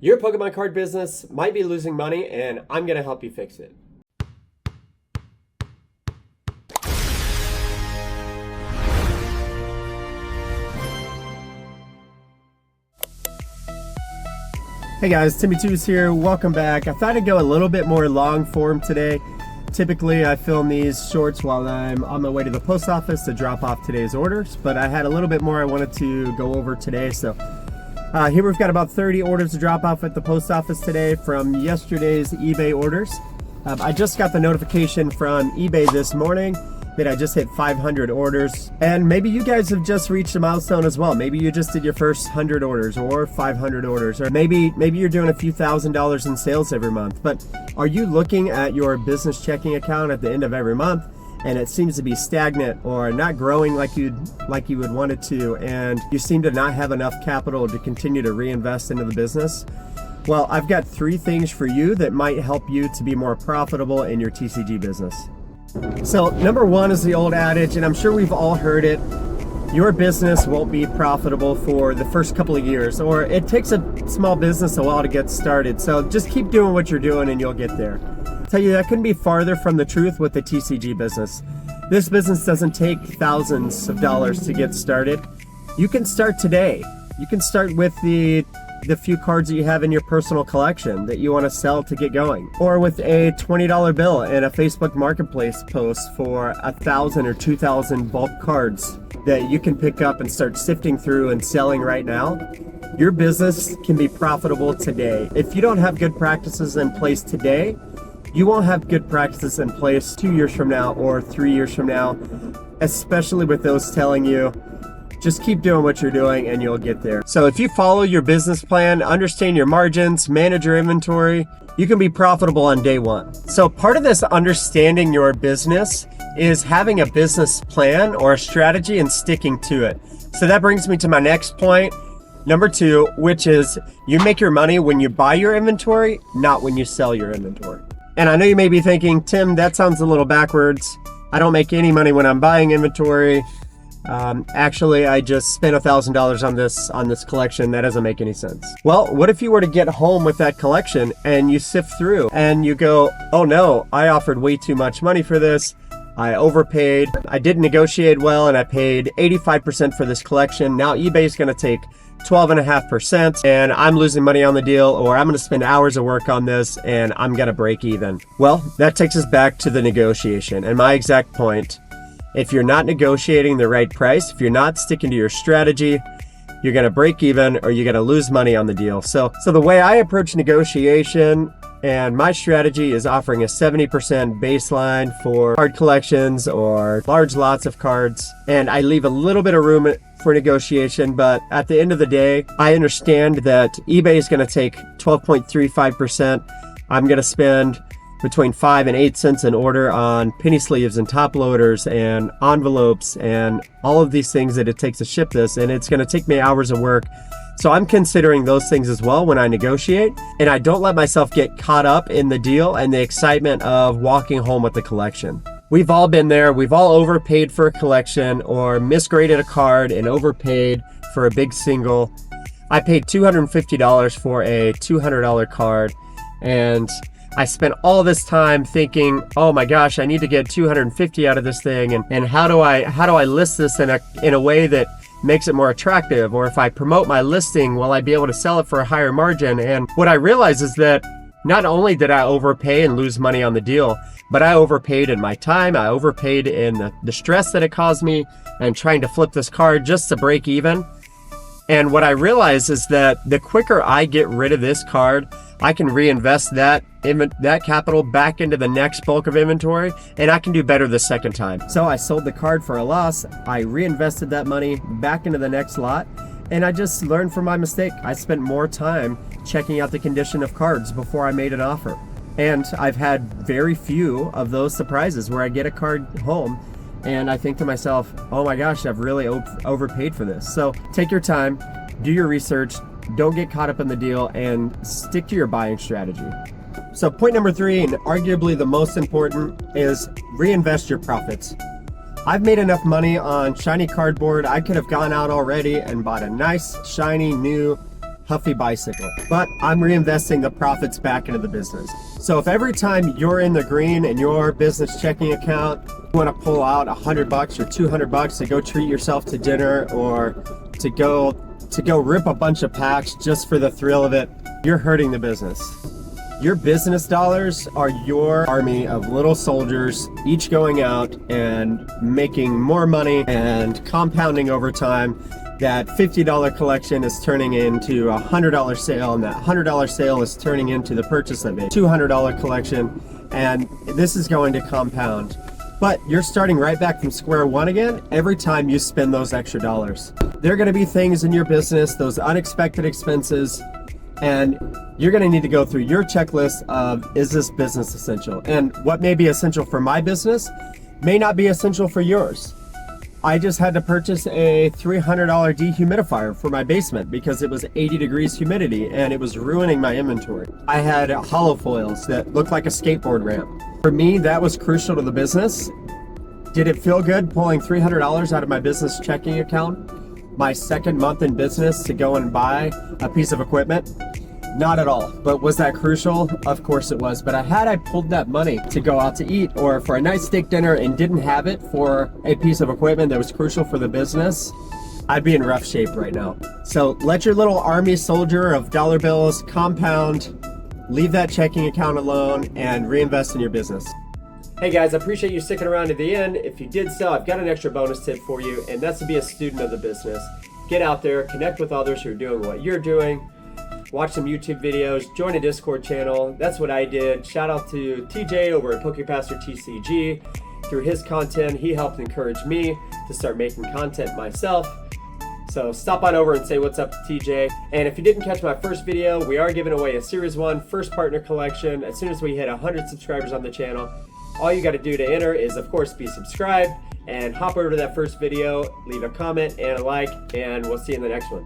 Your Pokemon card business might be losing money, and I'm going to help you fix it. Hey guys, Timmy2s here. Welcome back. I thought I'd go a little bit more long form today. Typically I film these shorts while I'm on my way to the post office to drop off today's orders, but I had a little bit more I wanted to go over today. So here we've got about 30 orders to drop off at the post office today from yesterday's eBay orders. I just got the notification from eBay this morning that I just hit 500 orders, and maybe you guys have just reached a milestone as well. Maybe you just did your first 100 orders or 500 orders, or maybe you're doing a few $1,000s in sales every month. But are you looking at your business checking account at the end of every month and it seems to be stagnant or not growing like you would want it to, and you seem to not have enough capital to continue to reinvest into the business? Well, I've got 3 things for you that might help you to be more profitable in your TCG business. So number 1 is the old adage, and I'm sure we've all heard it: your business won't be profitable for the first couple of years, or it takes a small business a while to get started. So just keep doing what you're doing and you'll get there. I'll tell you, that couldn't be farther from the truth with the TCG business. This business doesn't take thousands of dollars to get started. You can start today. You can start with the few cards that you have in your personal collection that you want to sell to get going, or with a $20 bill in a Facebook Marketplace post for 1,000 or 2,000 bulk cards that you can pick up and start sifting through and selling right now. Your business can be profitable today. If you don't have good practices in place today, you won't have good practices in place 2 years from now or 3 years from now, especially with those telling you, just keep doing what you're doing and you'll get there. So if you follow your business plan, understand your margins, manage your inventory, you can be profitable on day one. So part of this understanding your business is having a business plan or a strategy and sticking to it. So that brings me to my next point, number 2, which is you make your money when you buy your inventory, not when you sell your inventory. And I know you may be thinking, Tim, that sounds a little backwards. I don't make any money when I'm buying inventory. Actually, I just spent $1,000 on this collection. That doesn't make any sense. Well, what if you were to get home with that collection and you sift through and you go, oh no, I offered way too much money for this. I overpaid. I didn't negotiate well and I paid 85% for this collection. Now eBay's going to take 12.5% and I'm losing money on the deal, or I'm going to spend hours of work on this and I'm going to break even. Well, that takes us back to the negotiation and my exact point. If you're not negotiating the right price, if you're not sticking to your strategy, you're going to break even or you're going to lose money on the deal. So the way I approach negotiation and my strategy is offering a 70% baseline for card collections or large lots of cards. And I leave a little bit of room for negotiation, but at the end of the day, I understand that eBay is going to take 12.35%. I'm going to spend between 5 and 8 cents an order on penny sleeves and top loaders and envelopes and all of these things that it takes to ship this, and it's going to take me hours of work. So I'm considering those things as well when I negotiate, and I don't let myself get caught up in the deal and the excitement of walking home with the collection. We've all been there. We've all overpaid for a collection or misgraded a card and overpaid for a big single. I paid $250 for a $200 card, and I spent all this time thinking, oh my gosh, I need to get $250 out of this thing, and how do I list this in a way that makes it more attractive, or if I promote my listing, will I be able to sell it for a higher margin? And what I realized is that not only did I overpay and lose money on the deal, but I overpaid in my time, I overpaid in the stress that it caused me and trying to flip this card just to break even. And what I realized is that the quicker I get rid of this card, I can reinvest that capital back into the next bulk of inventory, and I can do better the second time. So I sold the card for a loss, I reinvested that money back into the next lot, and I just learned from my mistake. I spent more time checking out the condition of cards before I made an offer. And I've had very few of those surprises where I get a card home and I think to myself, oh my gosh, I've really overpaid for this. So take your time, do your research, don't get caught up in the deal, and stick to your buying strategy. So point number 3, and arguably the most important, is reinvest your profits. I've made enough money on shiny cardboard. I could have gone out already and bought a nice, shiny, new Huffy bicycle, but I'm reinvesting the profits back into the business. So if every time you're in the green in your business checking account, you want to pull out $100 or $200 to go treat yourself to dinner, or to go rip a bunch of packs just for the thrill of it, you're hurting the business. Your business dollars are your army of little soldiers, each going out and making more money and compounding over time. That $50 collection is turning into a $100 sale, and that $100 sale is turning into the purchase of a $200 collection, and this is going to compound. But you're starting right back from square one again every time you spend those extra dollars. There are going to be things in your business, those unexpected expenses, and you're going to need to go through your checklist of, is this business essential? And what may be essential for my business may not be essential for yours. I just had to purchase a $300 dehumidifier for my basement because it was 80 degrees humidity and it was ruining my inventory. I had hollow foils that looked like a skateboard ramp. For me, that was crucial to the business. Did it feel good pulling $300 out of my business checking account, my second month in business, to go and buy a piece of equipment? Not at all. But was that crucial? Of course it was. But had I pulled that money to go out to eat or for a nice steak dinner and didn't have it for a piece of equipment that was crucial for the business, I'd be in rough shape right now. So let your little army soldier of dollar bills compound, leave that checking account alone, and reinvest in your business. Hey guys, I appreciate you sticking around to the end. If you did so, I've got an extra bonus tip for you, and that's to be a student of the business. Get out there, connect with others who are doing what you're doing. Watch some YouTube videos, join a Discord channel. That's what I did. Shout out to TJ over at Pokemon TCG. Through his content, he helped encourage me to start making content myself. So stop on over and say what's up to TJ. And if you didn't catch my first video, we are giving away a Series 1 first partner collection as soon as we hit 100 subscribers on the channel. All you got to do to enter is, of course, be subscribed and hop over to that first video, leave a comment and a like, and we'll see you in the next one.